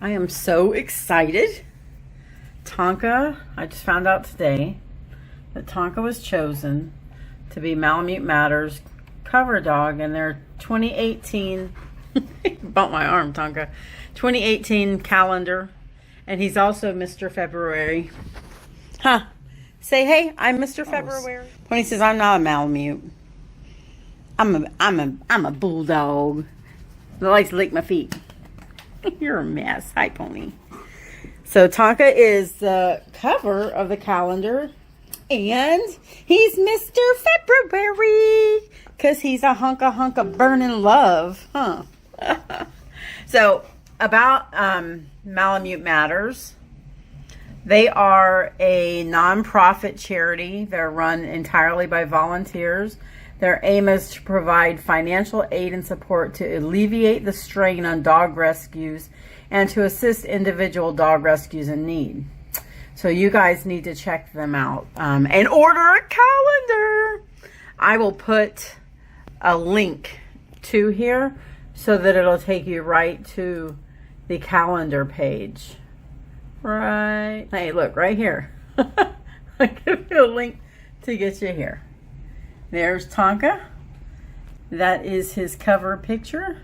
I am so excited. Tonka, I just found out today that Tonka was chosen to be Malamute Matters cover dog in their 2018, bumped my arm, Tonka, 2018 calendar. And he's also Mr. February. Huh. Say, hey, I'm Mr. February. When he says, I'm not a Malamute. I'm a bulldog that likes to lick my feet. You're a mess. Hi, Pony. So Tonka is the cover of the calendar, and he's Mr. February because he's a hunk of burning love, huh? So about Malamute Matters, they are a nonprofit charity. They're run entirely by volunteers. Their aim is to provide financial aid and support to alleviate the strain on dog rescues and to assist individual dog rescues in need. So you guys need to check them out and order a calendar. I will put a link to here so that it'll take you right to the calendar page. Right. Hey, look, right here. I'll give you a link to get you here. There's Tonka. That is his cover picture.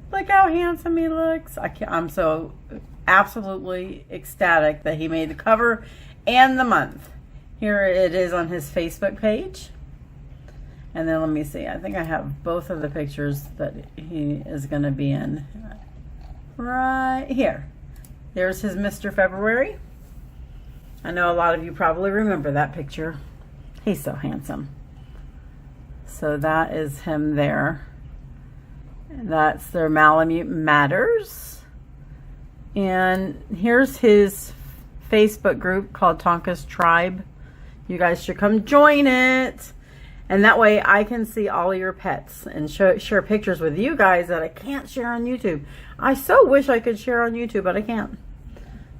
Look how handsome he looks. I'm so absolutely ecstatic that he made the cover and the month. Here it is on his Facebook page. And then let me see. I think I have both of the pictures that he is going to be in. Right here. There's his Mr. February. I know a lot of you probably remember that picture. He's so handsome. So that is him there. And that's their Malamute Matters. And here's his Facebook group called Tonka's Tribe. You guys should come join it. And that way I can see all of your pets and share pictures with you guys that I can't share on YouTube. I so wish I could share on YouTube, but I can't.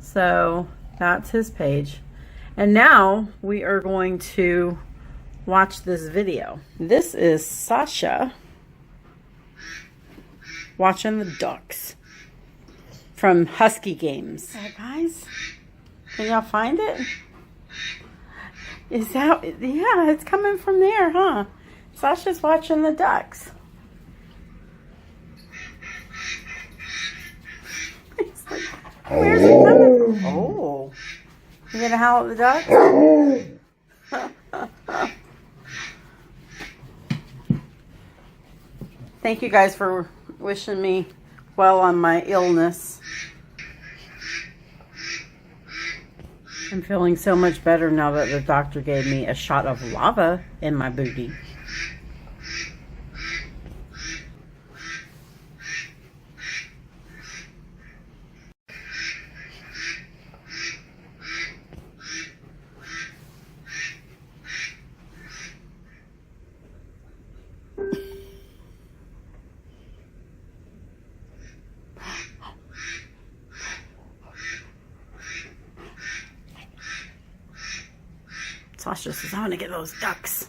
So that's his page. And now we are going to watch this video. This is Sasha watching the ducks from Husky Games. Guys, can y'all find it? Is that, yeah, it's coming from there, huh? Sasha's watching the ducks. He's like, where's it coming from? Oh, you gonna howl at the ducks? Thank you guys for wishing me well on my illness. I'm feeling so much better now that the doctor gave me a shot of lava in my booty. Sasha says, I want to get those ducks.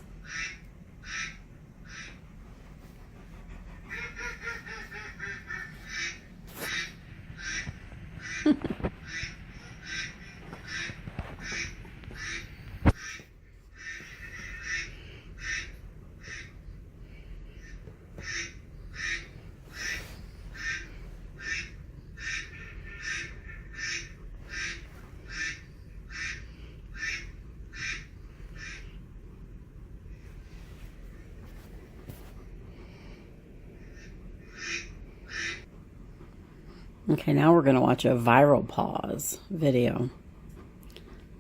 Okay, now we're going to watch a Viral Paws video.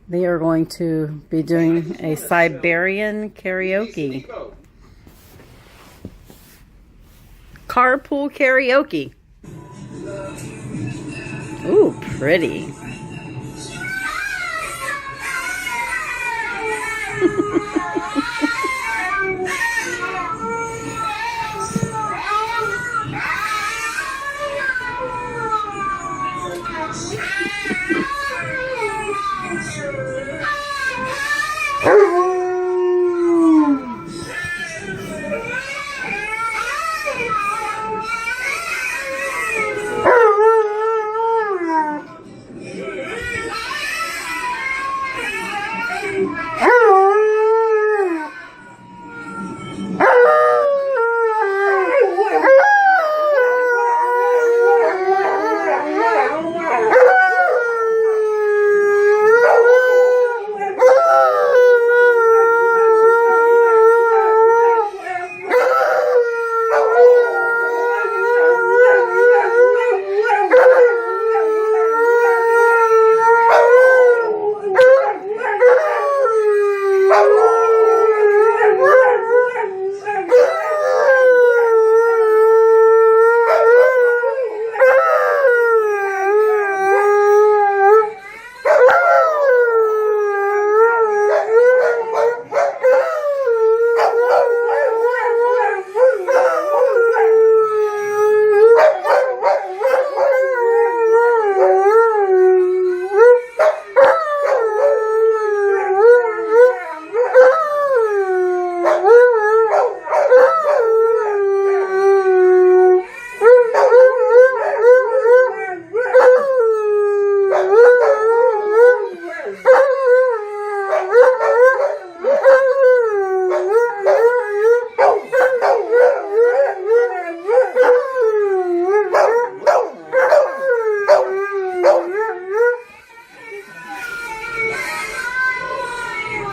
They are going to be doing a Siberian karaoke. Carpool karaoke. Ooh, pretty.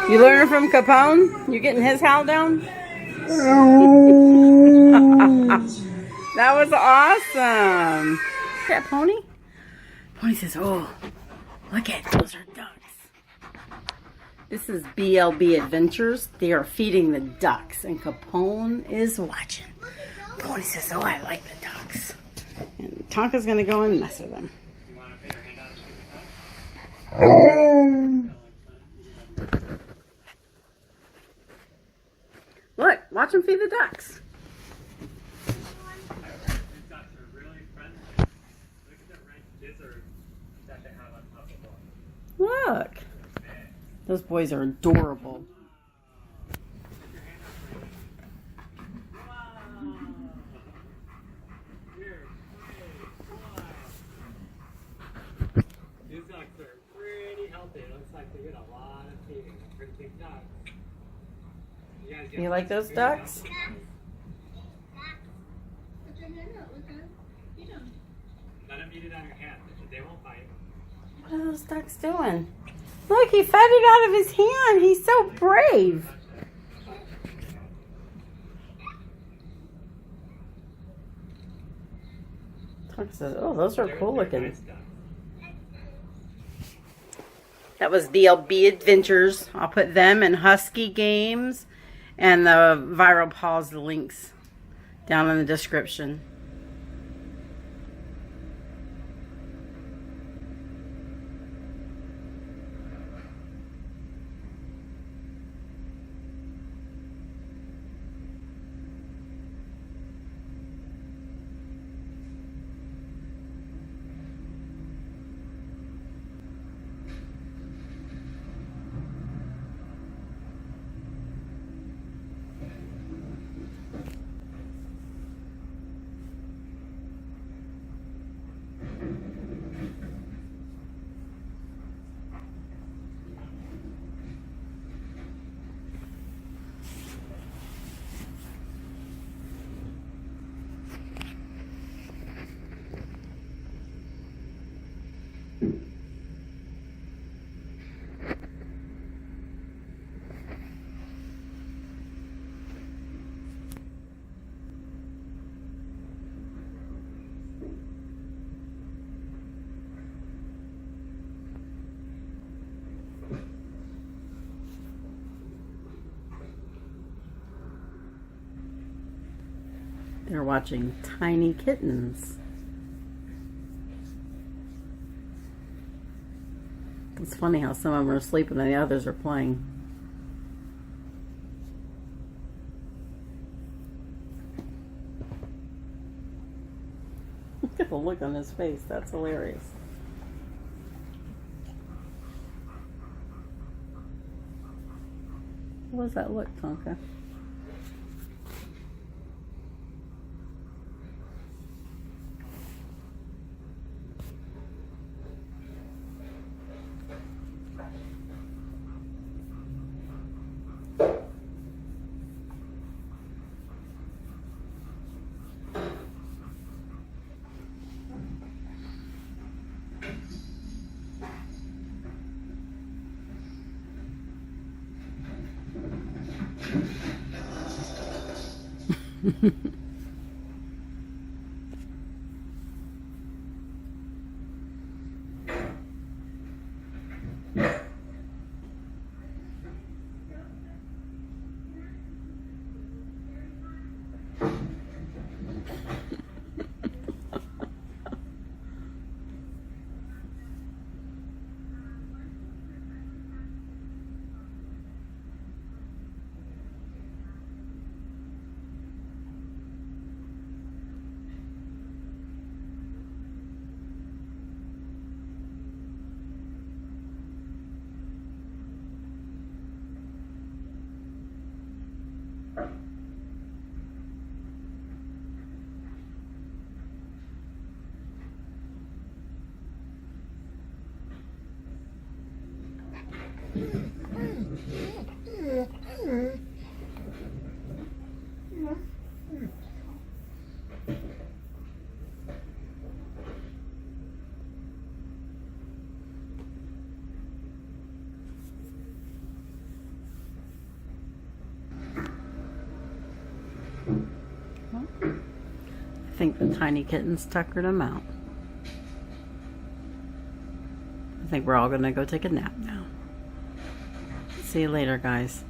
You learning from Capone? You getting his howl down? That was awesome. That pony? Pony says, oh, look at those are ducks. This is BLB Adventures. They are feeding the ducks, and Capone is watching. Pony says, oh, I like the ducks. And Tonka's going to go and mess with them. Look, watch them feed the ducks. Look. Those boys are adorable. These ducks are pretty healthy. It looks like they get a lot of feeding. Pretty big ducks. You like those ducks? Let them eat it on your hand. They won't bite. What are those ducks doing? Look, he fed it out of his hand. He's so brave. Tonka says, oh, those are cool looking. That was BLB Adventures. I'll put them and Husky Games and the Viral Paws, the links down in the description. They're watching Tiny Kittens. It's funny how some of them are asleep and the others are playing. Look at the look on his face. That's hilarious. What does that look, Tonka? I think the tiny kittens tuckered them out. I think we're all gonna go take a nap now. See you later, guys.